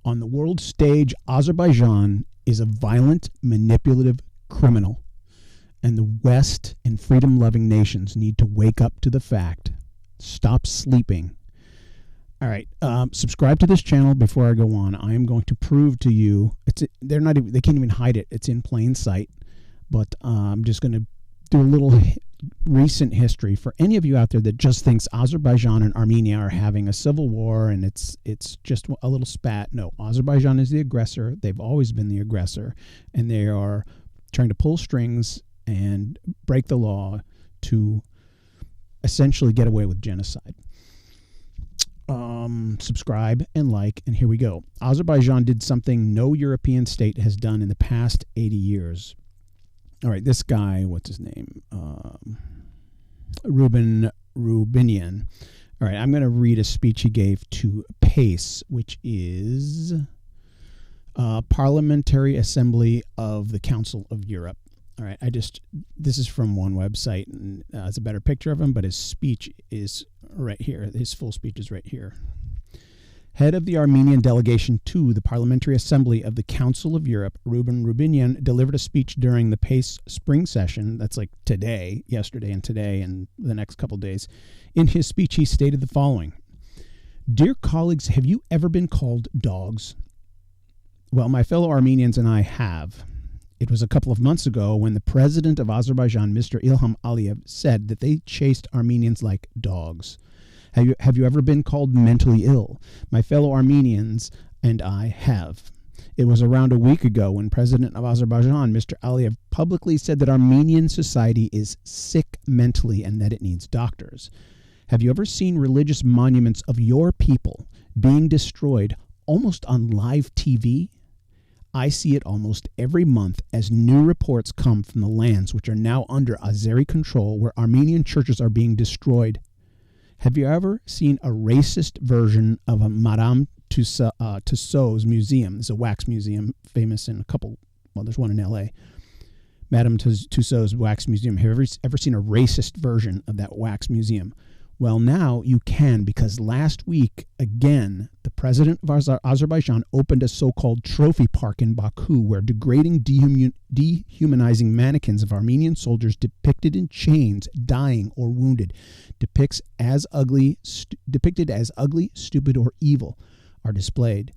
On the world stage, Azerbaijan is a violent, manipulative criminal, and the West and freedom-loving nations need to wake up to the fact. Stop sleeping. All right, subscribe to this channel before I go on. I am going to prove to you they can't even hide it. It's in plain sight. But I'm just going to do a little recent history for any of you out there that just thinks Azerbaijan and Armenia are having a civil war and it's just a little spat. No, Azerbaijan is the aggressor. They've always been the aggressor, and they are trying to pull strings and break the law to essentially get away with genocide. Subscribe and like, and here we go. Azerbaijan did something no European state has done in the past 80 years. All right, this guy, what's his name? Rubinian. All right, I'm going to read a speech he gave to PACE, which is Parliamentary Assembly of the Council of Europe. All right, this is from one website, and it's a better picture of him, but his speech is right here. His full speech is right here. Head of the Armenian delegation to the Parliamentary Assembly of the Council of Europe, Rubinian, delivered a speech during the PACE spring session. That's like yesterday and today and the next couple days. In his speech, he stated the following. Dear colleagues, have you ever been called dogs? Well, my fellow Armenians and I have. It was a couple of months ago when the president of Azerbaijan, Mr. Ilham Aliyev, said that they chased Armenians like dogs. Have you ever been called mentally ill? My fellow Armenians and I have. It was around a week ago when President of Azerbaijan, Mr. Aliyev, publicly said that Armenian society is sick mentally and that it needs doctors. Have you ever seen religious monuments of your people being destroyed almost on live TV? I see it almost every month as new reports come from the lands which are now under Azeri control, where Armenian churches are being destroyed. Have you ever seen a racist version of a Madame Tussauds museum? It's a wax museum famous in there's one in L.A. Madame Tussauds Wax Museum. Have you ever seen a racist version of that wax museum? Well, now you can, because last week, again, the president of Azerbaijan opened a so-called trophy park in Baku where degrading, dehumanizing mannequins of Armenian soldiers depicted in chains, dying, or wounded, depicted as ugly, stupid, or evil, are displayed.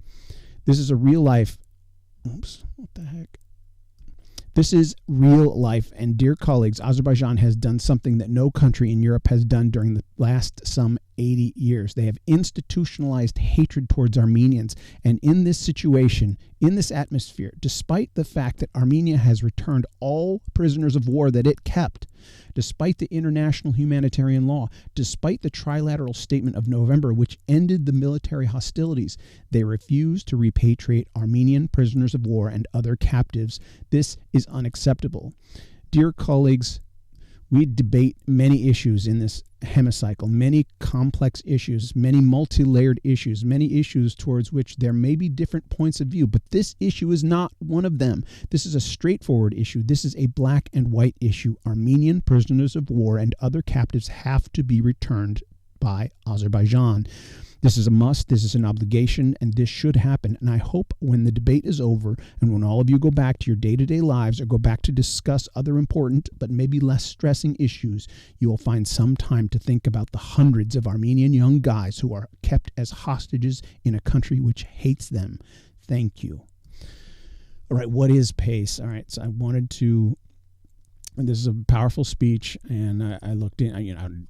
This is a real-life... Oops, what the heck? This is real life, and dear colleagues, Azerbaijan has done something that no country in Europe has done during the last some 80 years. They have institutionalized hatred towards Armenians, and in this situation, in this atmosphere, despite the fact that Armenia has returned all prisoners of war that it kept, despite the international humanitarian law, despite the trilateral statement of November, which ended the military hostilities, they refuse to repatriate Armenian prisoners of war and other captives. This is unacceptable. Dear colleagues, we debate many issues in this hemicycle, many complex issues, many multi-layered issues, many issues towards which there may be different points of view, but this issue is not one of them. This is a straightforward issue. This is a black and white issue. Armenian prisoners of war and other captives have to be returned by Azerbaijan. This is a must, this is an obligation, and this should happen. And I hope when the debate is over and when all of you go back to your day-to-day lives or go back to discuss other important but maybe less stressing issues, you will find some time to think about the hundreds of Armenian young guys who are kept as hostages in a country which hates them. Thank you. All right, what is PACE? All right, so I wanted to... And this is a powerful speech, and I looked in,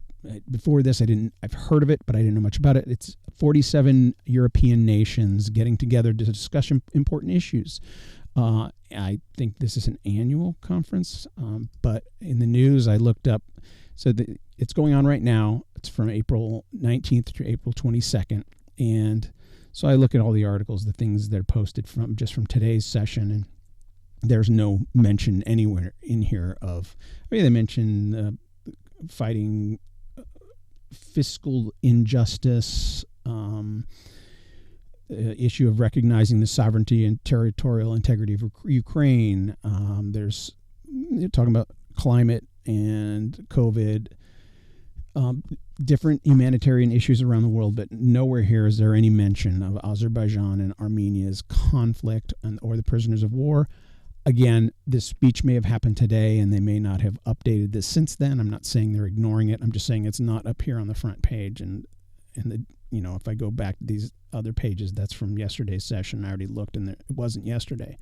before this, I've heard of it, but I didn't know much about it. It's 47 European nations getting together to discuss important issues. I think this is an annual conference, but in the news, I looked up. So it's going on right now. It's from April 19th to April 22nd. And so I look at all the articles, the things that are posted from today's session, and there's no mention anywhere in here of, they mention fighting fiscal injustice, issue of recognizing the sovereignty and territorial integrity of Ukraine. They're talking about climate and COVID, different humanitarian issues around the world, but nowhere here is there any mention of Azerbaijan and Armenia's conflict or the prisoners of war. Again, this speech may have happened today, and they may not have updated this since then. I'm not saying they're ignoring it. I'm just saying it's not up here on the front page. And if I go back to these other pages, that's from yesterday's session. I already looked, and it wasn't yesterday.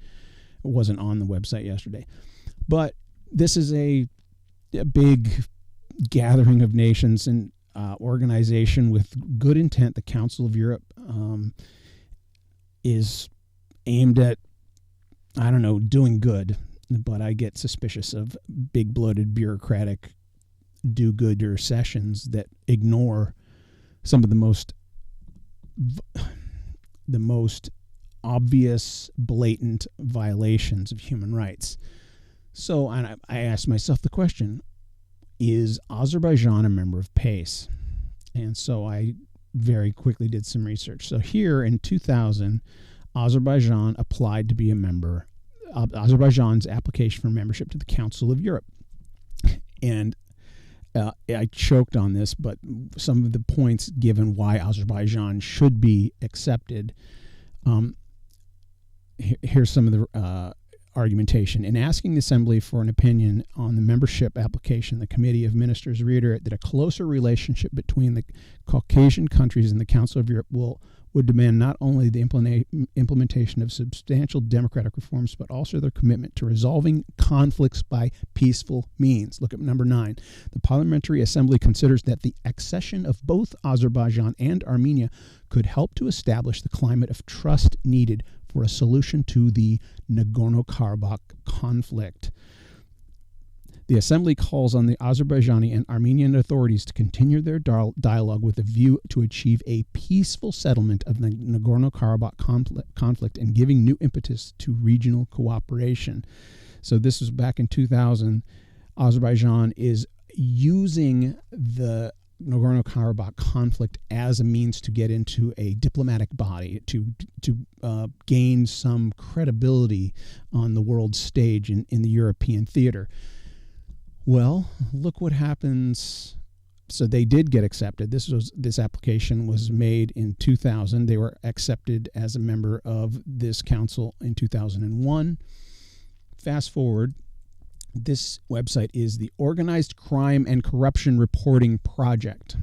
It wasn't on the website yesterday. But this is a big gathering of nations and organization with good intent. The Council of Europe is aimed at, doing good, but I get suspicious of big bloated bureaucratic do-gooder sessions that ignore some of the most obvious, blatant violations of human rights. So I asked myself the question, is Azerbaijan a member of PACE? And so I very quickly did some research. So here in 2000, Azerbaijan applied to be a member. Azerbaijan's application for membership to the Council of Europe. And I choked on this, but some of the points given why Azerbaijan should be accepted. Here's some of the argumentation. In asking the Assembly for an opinion on the membership application, the Committee of Ministers reiterate that a closer relationship between the Caucasian countries and the Council of Europe would demand not only the implementation of substantial democratic reforms, but also their commitment to resolving conflicts by peaceful means. Look at number 9. The Parliamentary Assembly considers that the accession of both Azerbaijan and Armenia could help to establish the climate of trust needed for a solution to the Nagorno-Karabakh conflict. The Assembly calls on the Azerbaijani and Armenian authorities to continue their dialogue with a view to achieve a peaceful settlement of the Nagorno-Karabakh conflict and giving new impetus to regional cooperation. So this was back in 2000. Azerbaijan is using the Nagorno-Karabakh conflict as a means to get into a diplomatic body, to gain some credibility on the world stage in the European theater. Well, look what happens. So they did get accepted. This application was made in 2000. They were accepted as a member of this council in 2001. Fast forward. This website is the Organized Crime and Corruption Reporting Project.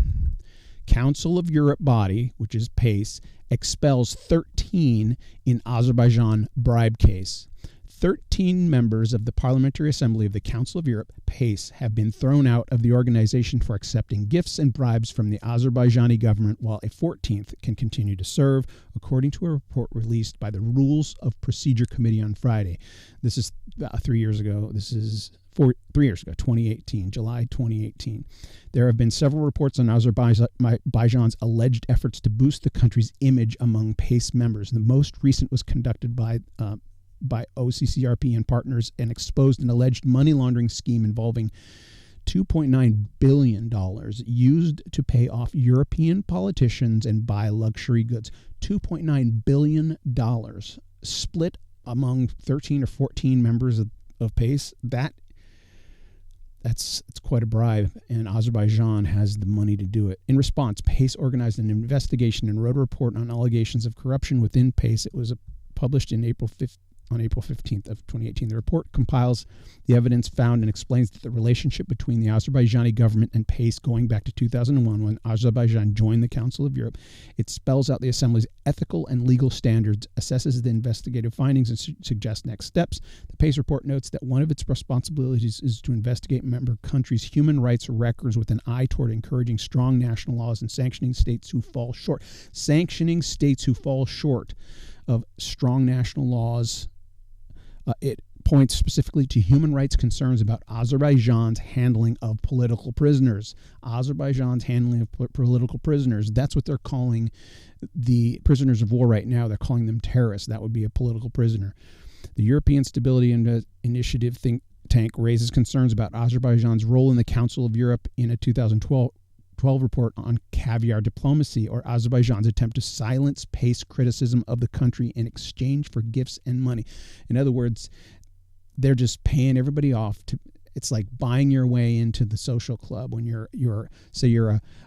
Council of Europe body, which is PACE, expels 13 in Azerbaijan bribe case. 13 members of the Parliamentary Assembly of the Council of Europe, PACE, have been thrown out of the organization for accepting gifts and bribes from the Azerbaijani government, while a 14th can continue to serve, according to a report released by the Rules of Procedure Committee on Friday. This is 3 years ago. This is 3 years ago, 2018, July 2018. There have been several reports on Azerbaijan's alleged efforts to boost the country's image among PACE members. The most recent was conducted by OCCRP and partners and exposed an alleged money laundering scheme involving $2.9 billion used to pay off European politicians and buy luxury goods. $2.9 billion split among 13 or 14 members of PACE. That's quite a bribe, and Azerbaijan has the money to do it. In response, PACE organized an investigation and wrote a report on allegations of corruption within PACE. It was published on April 15th of 2018. The report compiles the evidence found and explains that the relationship between the Azerbaijani government and PACE going back to 2001 when Azerbaijan joined the Council of Europe. It spells out the Assembly's ethical and legal standards, assesses the investigative findings, and suggests next steps. The PACE report notes that one of its responsibilities is to investigate member countries' human rights records with an eye toward encouraging strong national laws and sanctioning states who fall short. Sanctioning states who fall short of strong national laws. It points specifically to human rights concerns about Azerbaijan's handling of political prisoners. Azerbaijan's handling of political prisoners. That's what they're calling the prisoners of war right now. They're calling them terrorists. That would be a political prisoner. The European Stability Initiative think tank raises concerns about Azerbaijan's role in the Council of Europe in a 2012 report on caviar diplomacy, or Azerbaijan's attempt to silence PACE criticism of the country in exchange for gifts and money. In other words, they're just paying everybody off It's like buying your way into the social club when you're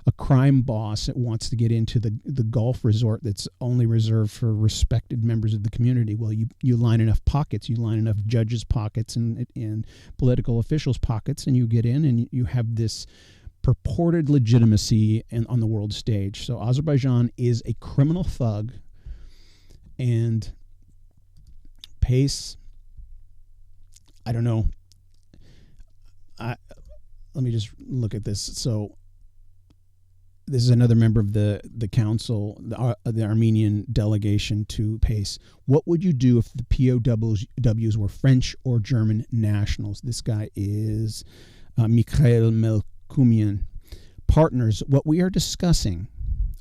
a crime boss that wants to get into the golf resort that's only reserved for respected members of the community. Well, you line enough pockets, you line enough judges' pockets and political officials' pockets, and you get in and you have this purported legitimacy on the world stage. So Azerbaijan is a criminal thug, and Pace, I don't know. Let me just look at this. So this is another member of the council, the Armenian delegation to Pace. What would you do if the POWs were French or German nationals? This guy is Mikhail Melkumian. Partners, what we are discussing,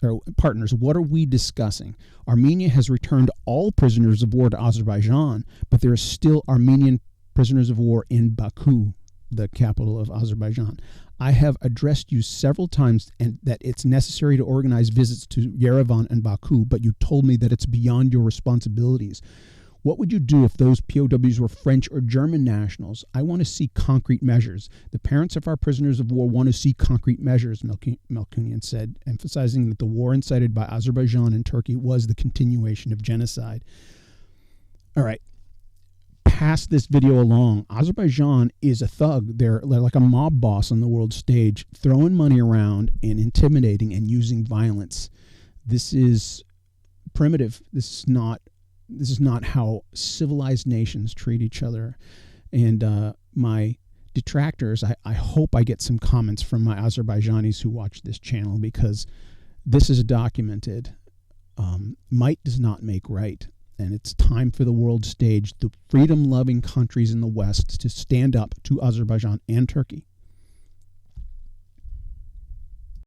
or partners, what are we discussing? Armenia has returned all prisoners of war to Azerbaijan, but there are still Armenian prisoners of war in Baku, the capital of Azerbaijan. I have addressed you several times and that it's necessary to organize visits to Yerevan and Baku, but you told me that it's beyond your responsibilities. What would you do if those POWs were French or German nationals? I want to see concrete measures. The parents of our prisoners of war want to see concrete measures, Melkunian said, emphasizing that the war incited by Azerbaijan and Turkey was the continuation of genocide. All right. Pass this video along. Azerbaijan is a thug. They're like a mob boss on the world stage, throwing money around and intimidating and using violence. This is primitive. This is not how civilized nations treat each other. And my detractors, I hope I get some comments from my Azerbaijanis who watch this channel, because this is documented. Might does not make right. And it's time for the world stage, the freedom-loving countries in the West, to stand up to Azerbaijan and Turkey.